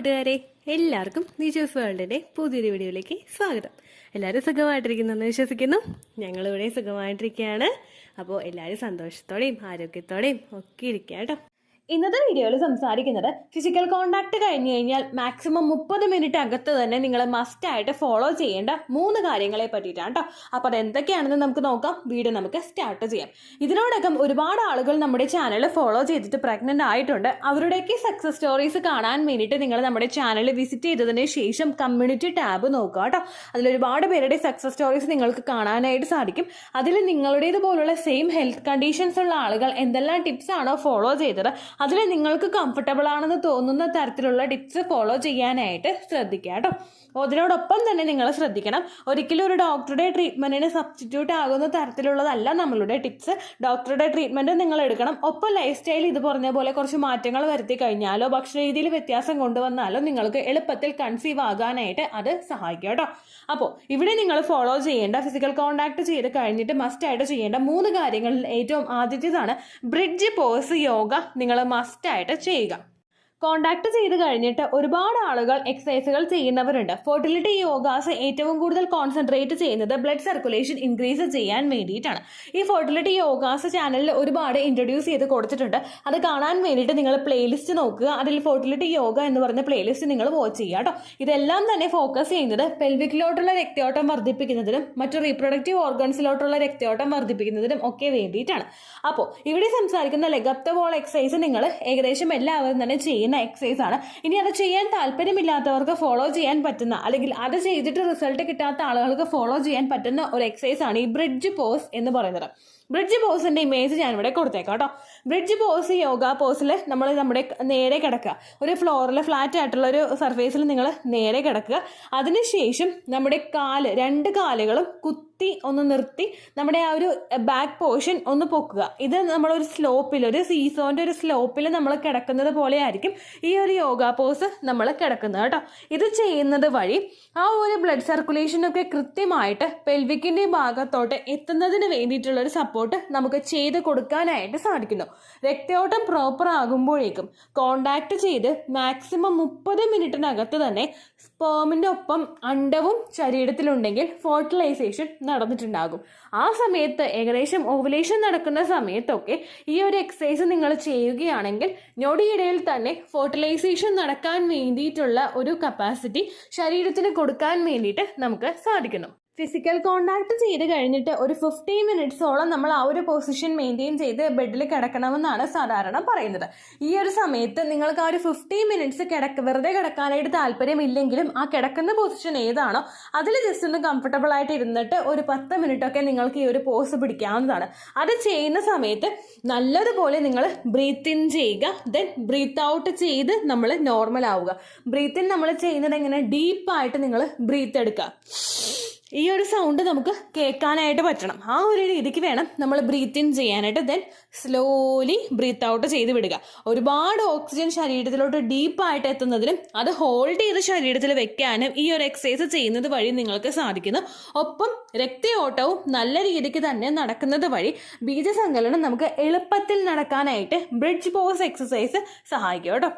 കൂട്ടുകാരെ, എല്ലാവർക്കും നിജോസ് വേൾഡിൻ്റെ പുതിയൊരു വീഡിയോയിലേക്ക് സ്വാഗതം. എല്ലാവരും സുഖമായിട്ടിരിക്കുന്നെന്ന് വിശ്വസിക്കുന്നു. ഞങ്ങളിവിടെ സുഖമായിട്ടിരിക്കുകയാണ്. അപ്പോൾ എല്ലാവരും സന്തോഷത്തോടെയും ആരോഗ്യത്തോടെയും ഒക്കെ ഇരിക്കുക കേട്ടോ. ഇന്നത്തെ വീഡിയോയിൽ സംസാരിക്കുന്നത് ഫിസിക്കൽ കോണ്ടാക്ട് കഴിഞ്ഞു കഴിഞ്ഞാൽ മാക്സിമം 30 മിനിറ്റ് അകത്ത് തന്നെ നിങ്ങൾ മസ്റ്റായിട്ട് ഫോളോ ചെയ്യേണ്ട 3 കാര്യങ്ങളെ പറ്റിയിട്ടാണ് കേട്ടോ. അപ്പോൾ അതെന്തൊക്കെയാണെന്ന് നമുക്ക് നോക്കാം. വീഡിയോ നമുക്ക് സ്റ്റാർട്ട് ചെയ്യാം. ഇതിനോടകം ഒരുപാട് ആളുകൾ നമ്മുടെ ചാനൽ ഫോളോ ചെയ്തിട്ട് പ്രഗ്നൻ്റ് ആയിട്ടുണ്ട്. അവരുടെയൊക്കെ സക്സസ് സ്റ്റോറീസ് കാണാൻ വേണ്ടിയിട്ട് നിങ്ങൾ നമ്മുടെ ചാനൽ വിസിറ്റ് ചെയ്തതിന് ശേഷം കമ്മ്യൂണിറ്റി ടാബ് നോക്കുക കേട്ടോ. അതിലൊരുപാട് പേരുടെ സക്സസ് സ്റ്റോറീസ് നിങ്ങൾക്ക് കാണാനായിട്ട് സാധിക്കും. അതിൽ നിങ്ങളുടേതുപോലുള്ള സെയിം ഹെൽത്ത് കണ്ടീഷൻസ് ഉള്ള ആളുകൾ എന്തെല്ലാം ടിപ്സ് ആണോ ഫോളോ ചെയ്തത് അതിൽ നിങ്ങൾക്ക് കംഫർട്ടബിൾ ആണെന്ന് തോന്നുന്ന തരത്തിലുള്ള ടിപ്സ് ഫോളോ ചെയ്യാനായിട്ട് ശ്രദ്ധിക്കുക കേട്ടോ. അതിനോടൊപ്പം തന്നെ നിങ്ങൾ ശ്രദ്ധിക്കണം, ഒരിക്കലും ഒരു ഡോക്ടറുടെ ട്രീറ്റ്മെൻറ്റിന് സബ്സ്റ്റിറ്റ്യൂട്ട് ആകുന്ന തരത്തിലുള്ളതല്ല നമ്മളുടെ ടിപ്സ്. ഡോക്ടറുടെ ട്രീറ്റ്മെൻറ്റ് നിങ്ങൾ എടുക്കണം. ഒപ്പം ലൈഫ് സ്റ്റൈൽ ഇത് പറഞ്ഞ പോലെ കുറച്ച് മാറ്റങ്ങൾ വരുത്തി കഴിഞ്ഞാലോ ഭക്ഷണ രീതിയിൽ വ്യത്യാസം കൊണ്ടുവന്നാലോ നിങ്ങൾക്ക് എളുപ്പത്തിൽ കൺസീവ് ആകാനായിട്ട് അത് സഹായിക്കും കേട്ടോ. അപ്പോൾ ഇവിടെ നിങ്ങൾ ഫോളോ ചെയ്യേണ്ട, ഫിസിക്കൽ കോണ്ടാക്ട് ചെയ്ത് കഴിഞ്ഞിട്ട് മസ്റ്റായിട്ട് ചെയ്യേണ്ട 3 കാര്യങ്ങളിൽ ഏറ്റവും ആദ്യത്തേതാണ് ബ്രിഡ്ജ് പോസ് യോഗ. നിങ്ങൾ മസ്റ്റായിട്ട് ചെയ്യുക. കോണ്ടാക്ട് ചെയ്ത് കഴിഞ്ഞിട്ട് ഒരുപാട് ആളുകൾ എക്സസൈസുകൾ ചെയ്യുന്നവരുണ്ട്. ഫെർട്ടിലിറ്റി യോഗാസ് ഏറ്റവും കൂടുതൽ കോൺസെൻട്രേറ്റ് ചെയ്യുന്നത് ബ്ലഡ് സർക്കുലേഷൻ ഇൻക്രീസ് ചെയ്യാൻ വേണ്ടിയിട്ടാണ്. ഈ ഫെർട്ടിലിറ്റി യോഗാസ് ചാനലിൽ ഒരുപാട് ഇൻട്രൊഡ്യൂസ് ചെയ്ത് കൊടുത്തിട്ടുണ്ട്. അത് കാണാൻ വേണ്ടിയിട്ട് നിങ്ങൾ പ്ലേലിസ്റ്റ് നോക്കുക. അതിൽ ഫെർട്ടിലിറ്റി യോഗ എന്ന് പറഞ്ഞ പ്ലേലിസ്റ്റ് നിങ്ങൾ വാച്ച് ചെയ്യുക കേട്ടോ. ഇതെല്ലാം തന്നെ ഫോക്കസ് ചെയ്യുന്നത് പെൽവിക്കിലോട്ടുള്ള രക്തയോട്ടം വർദ്ധിപ്പിക്കുന്നതിനും മറ്റു റീപ്രൊഡക്റ്റീവ് ഓർഗൻസിലോട്ടുള്ള രക്തയോട്ടം വർദ്ധിപ്പിക്കുന്നതിനും ഒക്കെ വേണ്ടിയിട്ടാണ്. അപ്പോൾ ഇവിടെ സംസാരിക്കുന്ന leg up the wall exercise നിങ്ങൾ ഏകദേശം എല്ലാവരും തന്നെ ചെയ്യുന്ന എക്സസൈസ് ആണ്. ഇനി അത് ചെയ്യാൻ താല്പര്യമില്ലാത്തവർക്ക് ഫോളോ ചെയ്യാൻ പറ്റുന്ന, അല്ലെങ്കിൽ അത് ചെയ്തിട്ട് റിസൾട്ട് കിട്ടാത്ത ആളുകൾക്ക് ഫോളോ ചെയ്യാൻ പറ്റുന്ന ഒരു എക്സസൈസ് ആണ് ഈ ബ്രിഡ്ജ് പോസ് എന്ന് പറയുന്നത്. ബ്രിഡ്ജ് പോസിന്റെ ഇമേജ് ഞാനിവിടെ കൊടുത്തേക്കാം കേട്ടോ. ബ്രിഡ്ജ് പോസ് യോഗ പോസിൽ നമ്മൾ നമ്മുടെ നേരെ കിടക്കുക. ഒരു ഫ്ലോറിൽ ഫ്ലാറ്റ് ആയിട്ടുള്ള ഒരു സർഫേസിൽ നിങ്ങൾ നേരെ കിടക്കുക. അതിനുശേഷം നമ്മുടെ 2 കാലുകളും കുത്തി ഒന്ന് നിർത്തി നമ്മുടെ ആ ഒരു ബാക്ക് പോർഷൻ ഒന്ന് പൊക്കുക. ഇത് നമ്മളൊരു സ്ലോപ്പിൽ, ഒരു സീസോന്റെ ഒരു സ്ലോപ്പിൽ നമ്മൾ കിടക്കുന്നത് പോലെ ആയിരിക്കും ഈ ഒരു യോഗ പോസ് നമ്മൾ കിടക്കുന്നത് കേട്ടോ. ഇത് ചെയ്യുന്നത് വഴി ആ ഒരു ബ്ലഡ് സർക്കുലേഷനൊക്കെ കൃത്യമായിട്ട് പെൽവിക്കിന്റെ ഭാഗത്തോട്ട് എത്തുന്നതിന് വേണ്ടിയിട്ടുള്ള ഒരു സപ്പോർട്ട് നമുക്ക് ചെയ്ത് കൊടുക്കാനായിട്ട് സാധിക്കുന്നു. രക്തയോട്ടം പ്രോപ്പർ ആകുമ്പോഴേക്കും കോണ്ടാക്ട് ചെയ്ത് മാക്സിമം 30 മിനിറ്റിനകത്ത് തന്നെ സ്പേമിന്റെ ഒപ്പം അണ്ടവും ശരീരത്തിലുണ്ടെങ്കിൽ ഫെർട്ടിലൈസേഷൻ നടന്നിട്ടുണ്ടാകും. ആ സമയത്ത് ഏകദേശം ഓവുലേഷൻ നടക്കുന്ന സമയത്തൊക്കെ ഈ ഒരു എക്സസൈസ് നിങ്ങൾ ചെയ്യുകയാണെങ്കിൽ ഞൊടിയിടയിൽ തന്നെ ഫെർട്ടിലൈസേഷൻ നടക്കാൻ വേണ്ടിയിട്ടുള്ള ഒരു കപ്പാസിറ്റി ശരീരത്തിന് കൊടുക്കാൻ വേണ്ടിയിട്ട് നമുക്ക് സാധിക്കുന്നു. ഫിസിക്കൽ കോണ്ടാക്ട് ചെയ്ത് കഴിഞ്ഞിട്ട് ഒരു 15 മിനിറ്റ്സോളം നമ്മൾ ആ ഒരു പൊസിഷൻ മെയിൻറ്റെയിൻ ചെയ്ത് ബെഡിൽ കിടക്കണമെന്നാണ് സാധാരണ പറയുന്നത്. ഈ ഒരു സമയത്ത് നിങ്ങൾക്ക് ആ ഒരു 15 മിനിറ്റ്സ് വെറുതെ കിടക്കാനായിട്ട് താല്പര്യമില്ലെങ്കിലും ആ കിടക്കുന്ന പൊസിഷൻ ഏതാണോ അതിൽ ജസ്റ്റ് ഒന്ന് കംഫർട്ടബിൾ ആയിട്ട് ഇരുന്നിട്ട് ഒരു 10 മിനിറ്റൊക്കെ നിങ്ങൾക്ക് ഈ ഒരു പോസ് പിടിക്കാവുന്നതാണ്. അത് ചെയ്യുന്ന സമയത്ത് നല്ലതുപോലെ നിങ്ങൾ ബ്രീത്ത് ഇൻ ചെയ്യുക, ദെൻ ബ്രീത്ത് ഔട്ട് ചെയ്ത് നമ്മൾ നോർമൽ ആവുക. ബ്രീത്ത് ഇൻ നമ്മൾ ചെയ്യുന്നത് എങ്ങനെ, ഡീപ്പായിട്ട് നിങ്ങൾ ബ്രീത്ത് എടുക്കുക. ഈ ഒരു സൗണ്ട് നമുക്ക് കേൾക്കാനായിട്ട് പറ്റണം. ആ ഒരു രീതിക്ക് വേണം നമ്മൾ ബ്രീത്ത് ഇൻ ചെയ്യാനായിട്ട്. ദെൻ സ്ലോലി ബ്രീത്ത് ഔട്ട് ചെയ്ത് വിടുക. ഒരുപാട് ഓക്സിജൻ ശരീരത്തിലോട്ട് ഡീപ്പായിട്ട് എത്തുന്നതിനും അത് ഹോൾഡ് ചെയ്ത് ശരീരത്തിൽ വെക്കാനും ഈ ഒരു എക്സസൈസ് ചെയ്യുന്നത് വഴി നിങ്ങൾക്ക് സാധിക്കുന്നു. ഒപ്പം രക്തയോട്ടവും നല്ല രീതിക്ക് തന്നെ നടക്കുന്നത് വഴി ബീജസങ്കലനം നമുക്ക് എളുപ്പത്തിൽ നടക്കാനായിട്ട് ബ്രിഡ്ജ് പോസ് എക്സസൈസ് സഹായിക്കും കേട്ടോ.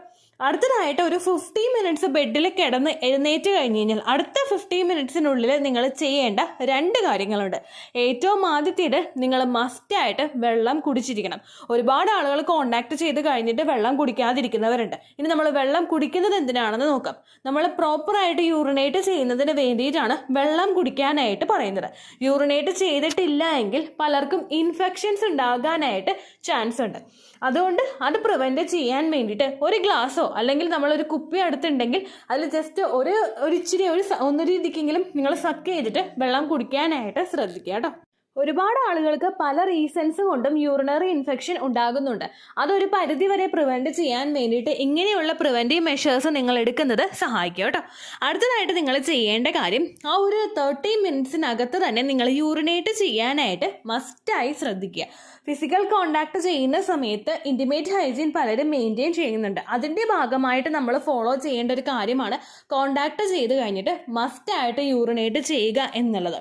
അടുത്തതായിട്ട് ഒരു 50 മിനിറ്റ്സ് ബെഡിൽ കിടന്ന് എഴുന്നേറ്റ് കഴിഞ്ഞ് കഴിഞ്ഞാൽ അടുത്ത 50 മിനിറ്റ്സിനുള്ളിൽ നിങ്ങൾ ചെയ്യേണ്ട 2 കാര്യങ്ങളുണ്ട്. ഏറ്റവും ആദ്യത്തേത്, നിങ്ങൾ മസ്റ്റായിട്ട് വെള്ളം കുടിച്ചിരിക്കണം. ഒരുപാട് ആളുകൾ കോണ്ടാക്ട് ചെയ്ത് കഴിഞ്ഞിട്ട് വെള്ളം കുടിക്കാതിരിക്കുന്നവരുണ്ട്. ഇനി നമ്മൾ വെള്ളം കുടിക്കുന്നത് എന്തിനാണെന്ന് നോക്കാം. നമ്മൾ പ്രോപ്പറായിട്ട് യൂറിനേറ്റ് ചെയ്യുന്നതിന് വേണ്ടിയിട്ടാണ് വെള്ളം കുടിക്കാനായിട്ട് പറയുന്നത്. യൂറിനേറ്റ് ചെയ്തിട്ടില്ല എങ്കിൽ പലർക്കും ഇൻഫെക്ഷൻസ് ഉണ്ടാകാനായിട്ട് ചാൻസ് ഉണ്ട്. അതുകൊണ്ട് അത് പ്രിവെന്റ് ചെയ്യാൻ വേണ്ടിയിട്ട് ഒരു ഗ്ലാസ്സോ അല്ലെങ്കിൽ നമ്മളൊരു കുപ്പി അടുത്തുണ്ടെങ്കിൽ അതിൽ ജസ്റ്റ് ഒരു ഇച്ചിരി ഒരു രീതിക്കെങ്കിലും നിങ്ങൾ സക്ക് ചെയ്തിട്ട് വെള്ളം കുടിക്കാനായിട്ട് ശ്രദ്ധിക്കുക കേട്ടോ. ഒരുപാട് ആളുകൾക്ക് പല റീസൺസ് കൊണ്ടും യൂറിനറി ഇൻഫെക്ഷൻ ഉണ്ടാകുന്നുണ്ട്. അതൊരു പരിധി വരെ പ്രിവെന്റ് ചെയ്യാൻ വേണ്ടിയിട്ട് ഇങ്ങനെയുള്ള പ്രിവെന്റീവ് മെഷേഴ്സ് നിങ്ങൾ എടുക്കുന്നത് സഹായിക്കും കേട്ടോ. അടുത്തതായിട്ട് നിങ്ങൾ ചെയ്യേണ്ട കാര്യം, ആ ഒരു 30 മിനിറ്റ്സിനകത്ത് തന്നെ നിങ്ങൾ യൂറിനേറ്റ് ചെയ്യാനായിട്ട് മസ്റ്റായി ശ്രദ്ധിക്കുക. ഫിസിക്കൽ കോണ്ടാക്ട് ചെയ്യുന്ന സമയത്ത് ഇന്റിമേറ്റ് ഹൈജീൻ പലരും മെയിൻറ്റെയിൻ ചെയ്യുന്നുണ്ട്. അതിന്റെ ഭാഗമായിട്ട് നമ്മൾ ഫോളോ ചെയ്യേണ്ട ഒരു കാര്യമാണ് കോണ്ടാക്ട് ചെയ്ത് കഴിഞ്ഞിട്ട് മസ്റ്റ് ആയിട്ട് യൂറിനേറ്റ് ചെയ്യുക എന്നുള്ളത്.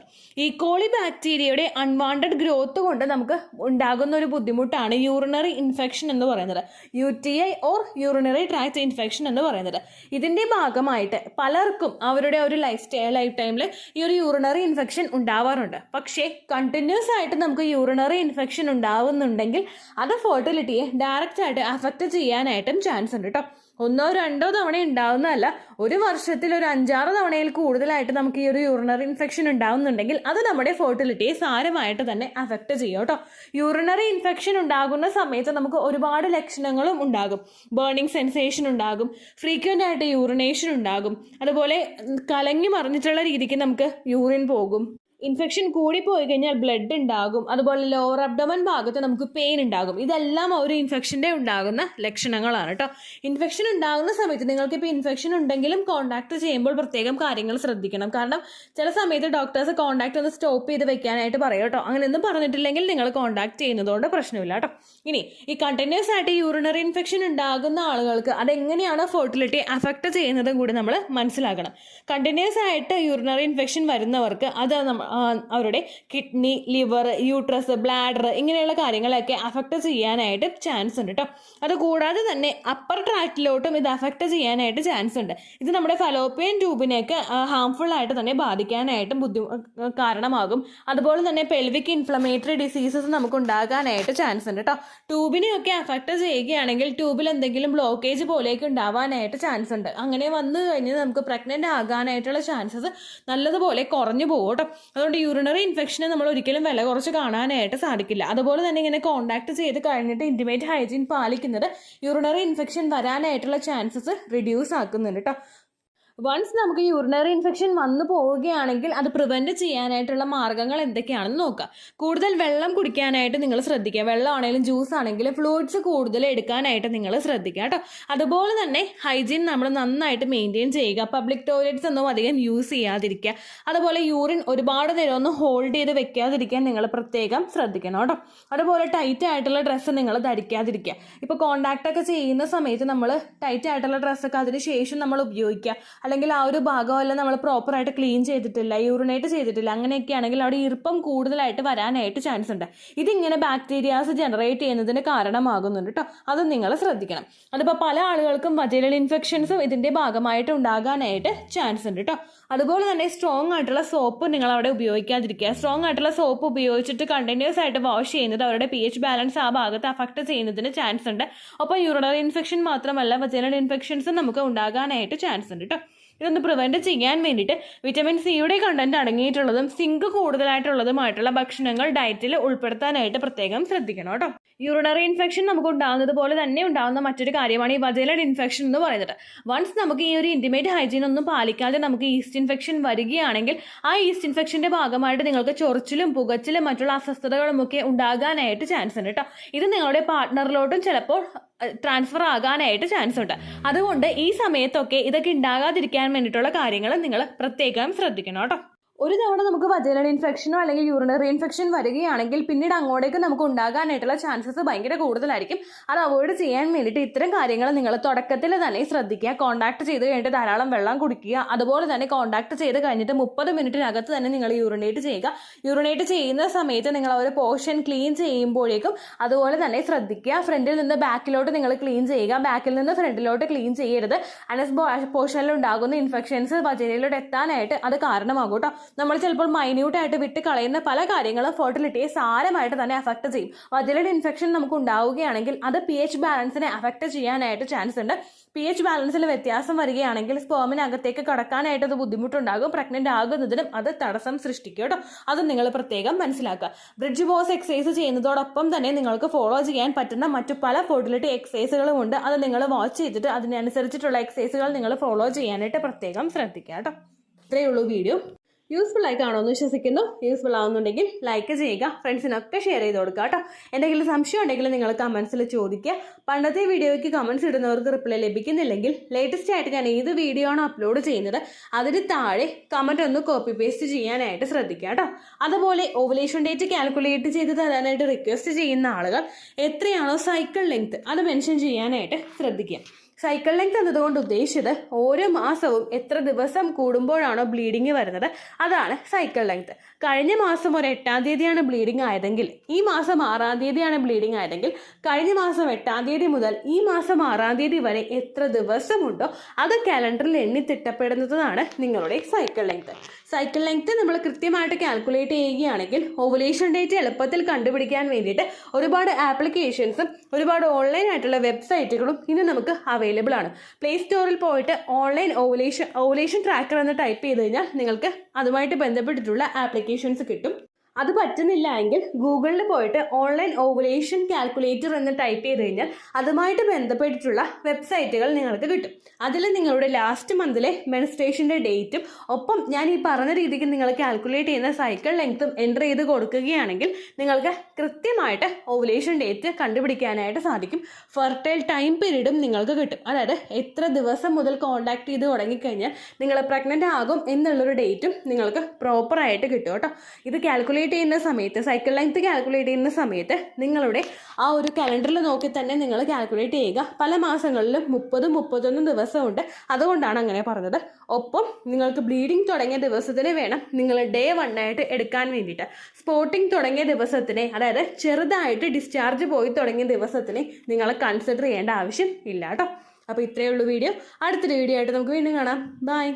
ഈക്കോളി ബാക്ടീരിയയുടെ അൺവാണ്ടഡ് ഗ്രോത്ത് കൊണ്ട് നമുക്ക് ഉണ്ടാകുന്ന ഒരു ബുദ്ധിമുട്ടാണ് യൂറിനറി ഇൻഫെക്ഷൻ എന്ന് പറയുന്നത്, UTI or urinary tract infection എന്ന് പറയുന്നത്. ഇതിന്റെ ഭാഗമായിട്ട് പലർക്കും അവരുടെ ഒരു ലൈഫ് ടൈമിൽ ഈ ഒരു യൂറിനറി ഇൻഫെക്ഷൻ ഉണ്ടാവാറുണ്ട്. പക്ഷേ കണ്ടിന്യൂസ് ആയിട്ട് നമുക്ക് യൂറിനറി ഇൻഫെക്ഷൻ ഉണ്ടാവുന്നുണ്ടെങ്കിൽ അത് ഫെർട്ടിലിറ്റിയെ ഡയറക്റ്റ് ആയിട്ട് അഫക്റ്റ് ചെയ്യാനായിട്ടും ചാൻസ് ഉണ്ട് കേട്ടോ. 1 or 2 തവണ ഉണ്ടാവുന്നതല്ല, ഒരു വർഷത്തിൽ ഒരു 5-6 തവണയിൽ കൂടുതലായിട്ട് നമുക്ക് ഈ ഒരു യൂറിനറി ഇൻഫെക്ഷൻ ഉണ്ടാവുന്നുണ്ടെങ്കിൽ അത് നമ്മുടെ ഫെർട്ടിലിറ്റിയെ സാരമായിട്ട് തന്നെ അഫക്റ്റ് ചെയ്യും കേട്ടോ. യൂറിനറി ഇൻഫെക്ഷൻ ഉണ്ടാകുന്ന സമയത്ത് നമുക്ക് ഒരുപാട് ലക്ഷണങ്ങളും ഉണ്ടാകും. ബേണിംഗ് സെൻസേഷൻ ഉണ്ടാകും, ഫ്രീക്വൻ്റ് ആയിട്ട് യൂറിനേഷൻ ഉണ്ടാകും, അതുപോലെ കലങ്ങി മറിഞ്ഞിട്ടുള്ള രീതിക്ക് നമുക്ക് യൂറിൻ പോകും. ഇൻഫെക്ഷൻ കൂടിപ്പോയി കഴിഞ്ഞാൽ ബ്ലഡ് ഉണ്ടാകും, അതുപോലെ ലോവർ അബ്ഡമൻ ഭാഗത്ത് നമുക്ക് പെയിൻ ഉണ്ടാകും. ഇതെല്ലാം ഒരു ഇൻഫെക്ഷൻ്റെ ഉണ്ടാകുന്ന ലക്ഷണങ്ങളാണ് കേട്ടോ. ഇൻഫെക്ഷൻ ഉണ്ടാകുന്ന സമയത്ത് നിങ്ങൾക്കിപ്പോൾ ഇൻഫെക്ഷൻ ഉണ്ടെങ്കിലും കോണ്ടാക്ട് ചെയ്യുമ്പോൾ പ്രത്യേകം കാര്യങ്ങൾ ശ്രദ്ധിക്കണം. കാരണം ചില സമയത്ത് ഡോക്ടേഴ്സ് കോണ്ടാക്ട് ഒന്ന് സ്റ്റോപ്പ് ചെയ്ത് വെക്കാനായിട്ട് പറയും കേട്ടോ. അങ്ങനെയൊന്നും പറഞ്ഞിട്ടില്ലെങ്കിൽ നിങ്ങൾ കോണ്ടാക്ട് ചെയ്യുന്നതുകൊണ്ട് പ്രശ്നമില്ല കേട്ടോ. ഇനി ഈ കണ്ടിന്യൂസ് ആയിട്ട് യൂറിനറി ഇൻഫെക്ഷൻ ഉണ്ടാകുന്ന ആളുകൾക്ക് അതെങ്ങനെയാണ് ഫെർട്ടിലിറ്റി അഫക്റ്റ് ചെയ്യുന്നതും കൂടി നമ്മൾ മനസ്സിലാക്കണം. കണ്ടിന്യൂസ് ആയിട്ട് യൂറിനറി ഇൻഫെക്ഷൻ വരുന്നവർക്ക് അത് അവരുടെ കിഡ്നി, ലിവർ, യൂട്രസ്, ബ്ലാഡർ ഇങ്ങനെയുള്ള കാര്യങ്ങളൊക്കെ അഫക്റ്റ് ചെയ്യാനായിട്ട് ചാൻസ് ഉണ്ട് കേട്ടോ. അതുകൂടാതെ തന്നെ അപ്പർ ട്രാക്റ്റിലോട്ടും ഇത് അഫക്റ്റ് ചെയ്യാനായിട്ട് ചാൻസ് ഉണ്ട്. ഇത് നമ്മുടെ ഫലോപ്പിയൻ ട്യൂബിനെയൊക്കെ ഹാംഫുൾ ആയിട്ട് തന്നെ ബാധിക്കാനായിട്ടും കാരണമാകും. അതുപോലെ തന്നെ പെൽവിക് ഇൻഫ്ലമേറ്ററി ഡിസീസസ് നമുക്ക് ഉണ്ടാകാനായിട്ട് ചാൻസ് ഉണ്ട് കേട്ടോ. ട്യൂബിനെയൊക്കെ അഫക്റ്റ് ചെയ്യുകയാണെങ്കിൽ ട്യൂബിൽ എന്തെങ്കിലും ബ്ലോക്കേജ് പോലെയൊക്കെ ഉണ്ടാവാനായിട്ട് ചാൻസ് ഉണ്ട്. അങ്ങനെ വന്നു കഴിഞ്ഞാൽ നമുക്ക് പ്രഗ്നന്റ് ആകാനായിട്ടുള്ള ചാൻസസ് നല്ലതുപോലെ കുറഞ്ഞു പോകും കേട്ടോ. അതുകൊണ്ട് യൂറിനറി ഇൻഫെക്ഷനെ നമ്മൾ ഒരിക്കലും വില കുറച്ച് കാണാനായിട്ട് സാധിക്കില്ല. അതുപോലെ തന്നെ ഇങ്ങനെ കോണ്ടാക്ട് ചെയ്ത് കഴിഞ്ഞിട്ട് ഇന്റിമേറ്റ് ഹൈജീൻ പാലിക്കുന്നത് യൂറിനറി ഇൻഫെക്ഷൻ വരാനായിട്ടുള്ള ചാൻസസ് റിഡ്യൂസ് ആക്കുന്നുണ്ട് കേട്ടോ. വൺസ് നമുക്ക് യൂറിനറി ഇൻഫെക്ഷൻ വന്നു പോവുകയാണെങ്കിൽ അത് പ്രിവെൻറ്റ് ചെയ്യാനായിട്ടുള്ള മാർഗ്ഗങ്ങൾ എന്തൊക്കെയാണെന്ന് നോക്കാം. കൂടുതൽ വെള്ളം കുടിക്കാനായിട്ട് നിങ്ങൾ ശ്രദ്ധിക്കുക. വെള്ളമാണെങ്കിലും ജ്യൂസ് ആണെങ്കിലും ഫ്ലൂയിഡ്സ് കൂടുതൽ എടുക്കാനായിട്ട് നിങ്ങൾ ശ്രദ്ധിക്കുക കേട്ടോ. അതുപോലെ തന്നെ ഹൈജീൻ നമ്മൾ നന്നായിട്ട് മെയിൻറ്റെയിൻ ചെയ്യുക. പബ്ലിക് ടോയ്ലറ്റ്സ് ഒന്നും അധികം യൂസ് ചെയ്യാതിരിക്കുക. അതുപോലെ യൂറിൻ ഒരുപാട് നേരം ഒന്നും ഹോൾഡ് ചെയ്ത് വെക്കാതിരിക്കാൻ നിങ്ങൾ പ്രത്യേകം ശ്രദ്ധിക്കണം കേട്ടോ. അതുപോലെ ടൈറ്റ് ആയിട്ടുള്ള ഡ്രസ്സ് നിങ്ങൾ ധരിക്കാതിരിക്കുക. ഇപ്പോൾ കോണ്ടാക്ട് ഒക്കെ ചെയ്യുന്ന സമയത്ത് നമ്മൾ ടൈറ്റ് ആയിട്ടുള്ള ഡ്രസ്സൊക്കെ അതിന് ശേഷം നമ്മൾ ഉപയോഗിക്കുക. അല്ലെങ്കിൽ ആ ഒരു ഭാഗമെല്ലാം നമ്മൾ പ്രോപ്പറായിട്ട് ക്ലീൻ ചെയ്തിട്ടില്ല, യൂറിനേറ്റ് ചെയ്തിട്ടില്ല, അങ്ങനെയൊക്കെ ആണെങ്കിൽ അവിടെ ഈർപ്പം കൂടുതലായിട്ട് വരാനായിട്ട് ചാൻസ് ഉണ്ട്. ഇതിങ്ങനെ ബാക്ടീരിയാസ് ജനറേറ്റ് ചെയ്യുന്നതിന് കാരണമാകുന്നുണ്ട് കേട്ടോ. അത് നിങ്ങൾ ശ്രദ്ധിക്കണം. അതിപ്പോൾ പല ആളുകൾക്കും വജൈനൽ ഇൻഫെക്ഷൻസും ഇതിൻ്റെ ഭാഗമായിട്ട് ഉണ്ടാകാനായിട്ട് ചാൻസ് ഉണ്ട് കേട്ടോ. അതുപോലെ തന്നെ സ്ട്രോങ് ആയിട്ടുള്ള സോപ്പ് നിങ്ങൾ അവിടെ ഉപയോഗിക്കാതിരിക്കുക. സ്ട്രോങ് ആയിട്ടുള്ള സോപ്പ് ഉപയോഗിച്ചിട്ട് കണ്ടിന്യൂസ് ആയിട്ട് വാഷ് ചെയ്യുന്നത് അവരുടെ pH ബാലൻസ് ആ ഭാഗത്ത് അഫക്റ്റ് ചെയ്യുന്നതിന് ചാൻസ് ഉണ്ട്. ഒപ്പം യൂറിനറി ഇൻഫെക്ഷൻ മാത്രമല്ല വജൈനൽ ഇൻഫെക്ഷൻസും നമുക്ക് ഉണ്ടാകാനായിട്ട് ചാൻസ് ഉണ്ട് കേട്ടോ. ഇതൊന്ന് പ്രിവെൻറ്റ് ചെയ്യാൻ വേണ്ടിയിട്ട് വിറ്റമിൻ സിയുടെ കണ്ടന്റ് അടങ്ങിയിട്ടുള്ളതും സിങ്ക് കൂടുതലായിട്ടുള്ളതുമായിട്ടുള്ള ഭക്ഷണങ്ങൾ ഡയറ്റിൽ ഉൾപ്പെടുത്താനായിട്ട് പ്രത്യേകം ശ്രദ്ധിക്കണം കേട്ടോ. യൂറിനറി ഇൻഫെക്ഷൻ നമുക്ക് ഉണ്ടാകുന്നത് പോലെ തന്നെ ഉണ്ടാകുന്ന മറ്റൊരു കാര്യമാണ് ഈ വജൈനൽ ഇൻഫെക്ഷൻ എന്ന് പറയുന്നത്. വൺസ് നമുക്ക് ഈ ഒരു ഇന്റിമേറ്റ് ഹൈജീൻ ഒന്നും പാലിക്കാതെ നമുക്ക് ഈസ്റ്റ് ഇൻഫെക്ഷൻ വരികയാണെങ്കിൽ ആ ഈസ്റ്റ് ഇൻഫെക്ഷന്റെ ഭാഗമായിട്ട് നിങ്ങൾക്ക് ചൊറിച്ചിലും പുകച്ചിലും മറ്റുള്ള അസ്വസ്ഥതകളും ഒക്കെ ഉണ്ടാകാനായിട്ട് ചാൻസ് ഉണ്ട് കേട്ടോ. ഇത് നിങ്ങളുടെ പാർട്ട്ണറിലോട്ടും ചിലപ്പോൾ ട്രാൻസ്ഫർ ആകാനായിട്ട് ചാൻസ് ഉണ്ട്. അതുകൊണ്ട് ഈ സമയത്തൊക്കെ ഇതൊക്കെ ഉണ്ടാകാതിരിക്കാൻ വേണ്ടിയിട്ടുള്ള കാര്യങ്ങൾ നിങ്ങൾ പ്രത്യേകം ശ്രദ്ധിക്കണം കേട്ടോ. ഒരു തവണ നമുക്ക് വജൈനൽ ഇൻഫെക്ഷനോ അല്ലെങ്കിൽ യൂറിനറി ഇൻഫെക്ഷൻ വരികയാണെങ്കിൽ പിന്നീട് അങ്ങോട്ടേക്ക് നമുക്ക് ഉണ്ടാകാനായിട്ടുള്ള ചാൻസസ് ഭയങ്കര കൂടുതലായിരിക്കും. അത് അവോയ്ഡ് ചെയ്യാൻ വേണ്ടിയിട്ട് ഇത്തരം കാര്യങ്ങൾ നിങ്ങൾ തുടക്കത്തിൽ തന്നെ ശ്രദ്ധിക്കുക. കോണ്ടാക്ട് ചെയ്ത് കഴിഞ്ഞിട്ട് ധാരാളം വെള്ളം കുടിക്കുക. അതുപോലെ തന്നെ കോണ്ടാക്ട് ചെയ്ത് കഴിഞ്ഞിട്ട് 30 മിനിറ്റിനകത്ത് തന്നെ നിങ്ങൾ യൂറിനേറ്റ് ചെയ്യുക. യൂറിനേറ്റ് ചെയ്യുന്ന സമയത്ത് നിങ്ങൾ ഒരു പോർഷൻ ക്ലീൻ ചെയ്യുമ്പോഴേക്കും അതുപോലെ തന്നെ ശ്രദ്ധിക്കുക. ഫ്രണ്ടിൽ നിന്ന് ബാക്കിലോട്ട് നിങ്ങൾ ക്ലീൻ ചെയ്യുക, ബാക്കിൽ നിന്ന് ഫ്രണ്ടിലോട്ട് ക്ലീൻ ചെയ്യരുത്. അനസ് പോർഷനിൽ ഉണ്ടാകുന്ന ഇൻഫെക്ഷൻസ് വജൈനയിലോട്ട് എത്താനായിട്ട് അത് കാരണമാകും കേട്ടോ. നമ്മൾ ചിലപ്പോൾ മൈന്യൂട്ടായിട്ട് വിട്ട് കളയുന്ന പല കാര്യങ്ങളും ഫെർട്ടിലിറ്റിയെ സാരമായിട്ട് തന്നെ അഫക്റ്റ് ചെയ്യും. വജൈനൽ ഇൻഫെക്ഷൻ നമുക്ക് ഉണ്ടാവുകയാണെങ്കിൽ അത് pH ബാലൻസിനെ അഫക്റ്റ് ചെയ്യാനായിട്ട് ചാൻസ് ഉണ്ട്. pH ബാലൻസിൽ വ്യത്യാസം വരികയാണെങ്കിൽ സ്പേമിനകത്തേക്ക് കടക്കാനായിട്ട് അത് ബുദ്ധിമുട്ടുണ്ടാകും. പ്രഗ്നന്റ് ആകുന്നതിനും അത് തടസ്സം സൃഷ്ടിക്കും കേട്ടോ. അത് നിങ്ങൾ പ്രത്യേകം മനസ്സിലാക്കുക. ബ്രിഡ്ജ് ബോസ് എക്സസൈസ് ചെയ്യുന്നതോടൊപ്പം തന്നെ നിങ്ങൾക്ക് ഫോളോ ചെയ്യാൻ പറ്റുന്ന മറ്റു പല ഫെർട്ടിലിറ്റി എക്സസൈസുകളും ഉണ്ട്. അത് നിങ്ങൾ വാച്ച് ചെയ്തിട്ട് അതിനനുസരിച്ചിട്ടുള്ള എക്സസൈസുകൾ നിങ്ങൾ ഫോളോ ചെയ്യാനായിട്ട് പ്രത്യേകം ശ്രദ്ധിക്കുക കേട്ടോ. ഇത്രയേ ഉള്ളൂ വീഡിയോ. യൂസ്ഫുൾ ആയി കാണുമെന്ന് വിശ്വസിക്കുന്നു. യൂസ്ഫുൾ ആവുന്നുണ്ടെങ്കിൽ ലൈക്ക് ചെയ്യുക, ഫ്രണ്ട്സിനൊക്കെ ഷെയർ ചെയ്ത് കൊടുക്കുക കേട്ടോ. എന്തെങ്കിലും സംശയം ഉണ്ടെങ്കിൽ നിങ്ങൾ കമൻസിൽ ചോദിക്കുക. പണ്ടത്തെ വീഡിയോയ്ക്ക് കമൻസ് ഇടുന്നവർക്ക് റിപ്ലൈ ലഭിക്കുന്നില്ലെങ്കിൽ ലേറ്റസ്റ്റ് ആയിട്ട് ഞാൻ ഏത് വീഡിയോ ആണോ അപ്ലോഡ് ചെയ്യുന്നത് അതിന് താഴെ കമൻറ്റ് ഒന്ന് കോപ്പി പേസ്റ്റ് ചെയ്യാനായിട്ട് ശ്രദ്ധിക്കുക കേട്ടോ. അതുപോലെ ഓവുലേഷൻ ഡേറ്റ് കാൽക്കുലേറ്റ് ചെയ്ത് തരാനായിട്ട് റിക്വസ്റ്റ് ചെയ്യുന്ന ആളുകൾ എത്രയാണോ സൈക്കിൾ ലെങ്ത് അത് മെൻഷൻ ചെയ്യാനായിട്ട് ശ്രദ്ധിക്കുക. സൈക്കിൾ ലെങ്ത് എന്നതുകൊണ്ട് ഉദ്ദേശിച്ചത് ഓരോ മാസവും എത്ര ദിവസം കൂടുമ്പോഴാണോ ബ്ലീഡിങ് വരുന്നത് അതാണ് സൈക്കിൾ ലെങ്ത്. കഴിഞ്ഞ മാസം ഒരു 8-ാം തീയതിയാണ് ബ്ലീഡിങ് ആയതെങ്കിൽ ഈ മാസം 6-ാം തീയതിയാണ് ബ്ലീഡിങ് ആയതെങ്കിൽ കഴിഞ്ഞ മാസം 8-ാം തീയതി മുതൽ ഈ മാസം 6-ാം തീയതി വരെ എത്ര ദിവസമുണ്ടോ അത് കാലണ്ടറിൽ എണ്ണി തിട്ടപ്പെടുന്നതാണ് നിങ്ങളുടെ സൈക്കിൾ ലെങ്ത്. സൈക്കിൾ ലെങ്ത് നമ്മൾ കൃത്യമായിട്ട് കാൽക്കുലേറ്റ് ചെയ്യുകയാണെങ്കിൽ ഓവുലേഷൻ ഡേറ്റ് എളുപ്പത്തിൽ കണ്ടുപിടിക്കാൻ വേണ്ടിയിട്ട് ഒരുപാട് ആപ്ലിക്കേഷൻസും ഒരുപാട് ഓൺലൈൻ ആയിട്ടുള്ള വെബ്സൈറ്റുകളും ഇന്ന് നമുക്ക് അവൈലബിൾ ആണ്. പ്ലേ സ്റ്റോറിൽ പോയിട്ട് ഓൺലൈൻ ഓവുലേഷൻ ട്രാക്കർ എന്ന് ടൈപ്പ് ചെയ്ത് കഴിഞ്ഞാൽ നിങ്ങൾക്ക് അതുമായിട്ട് ബന്ധപ്പെട്ടിട്ടുള്ള ആപ്ലിക്കേഷൻസ് കിട്ടും. അത് പറ്റുന്നില്ല എങ്കിൽ ഗൂഗിളിൽ പോയിട്ട് ഓൺലൈൻ ഓവുലേഷൻ കാൽക്കുലേറ്റർ എന്ന് ടൈപ്പ് ചെയ്ത് കഴിഞ്ഞാൽ അതുമായിട്ട് ബന്ധപ്പെട്ടിട്ടുള്ള വെബ്സൈറ്റുകൾ നിങ്ങൾക്ക് കിട്ടും. അതിൽ നിങ്ങളുടെ ലാസ്റ്റ് മന്തിലെ മെൻസ്ട്രേഷൻ്റെ ഡേറ്റും ഒപ്പം ഞാൻ ഈ പറഞ്ഞ രീതിക്ക് നിങ്ങൾ കാൽക്കുലേറ്റ് ചെയ്യുന്ന സൈക്കിൾ ലെങ്ത്തും എൻ്റർ ചെയ്ത് കൊടുക്കുകയാണെങ്കിൽ നിങ്ങൾക്ക് കൃത്യമായിട്ട് ഓവുലേഷൻ ഡേറ്റ് കണ്ടുപിടിക്കാനായിട്ട് സാധിക്കും. ഫെർട്ടൈൽ ടൈം പീരീഡും നിങ്ങൾക്ക് കിട്ടും. അതായത് എത്ര ദിവസം മുതൽ കോൺടാക്ട് ചെയ്ത് തുടങ്ങിക്കഴിഞ്ഞാൽ നിങ്ങൾ പ്രഗ്നൻ്റ് ആകും എന്നുള്ളൊരു ഡേറ്റും നിങ്ങൾക്ക് പ്രോപ്പറായിട്ട് കിട്ടും കേട്ടോ. ഇത് കാൽക്കുലേറ്റ് ചെയ്യുന്ന സമയത്ത് സൈക്കിൾ ലെങ്ത് കാൽക്കുലേറ്റ് ചെയ്യുന്ന സമയത്ത് നിങ്ങളുടെ ആ ഒരു കലണ്ടറിൽ നോക്കി തന്നെ നിങ്ങൾ കാൽക്കുലേറ്റ് ചെയ്യുക. പല മാസങ്ങളിലും 30-31 ദിവസമുണ്ട്, അതുകൊണ്ടാണ് അങ്ങനെ പറഞ്ഞത്. ഒപ്പം നിങ്ങൾക്ക് ബ്ലീഡിങ് തുടങ്ങിയ ദിവസത്തിന് വേണം നിങ്ങൾ ഡേ 1 ആയിട്ട് എടുക്കാൻ വേണ്ടിയിട്ട്. സ്പോട്ടിങ് തുടങ്ങിയ ദിവസത്തിനെ, അതായത് ചെറുതായിട്ട് ഡിസ്ചാർജ് പോയി തുടങ്ങിയ ദിവസത്തിനെ നിങ്ങൾ കൺസിഡർ ചെയ്യേണ്ട ആവശ്യം ഇല്ല കേട്ടോ. അപ്പോൾ ഇത്രയേ ഉള്ളൂ വീഡിയോ. അടുത്തൊരു വീഡിയോ ആയിട്ട് നമുക്ക് വീണ്ടും കാണാം. ബൈ.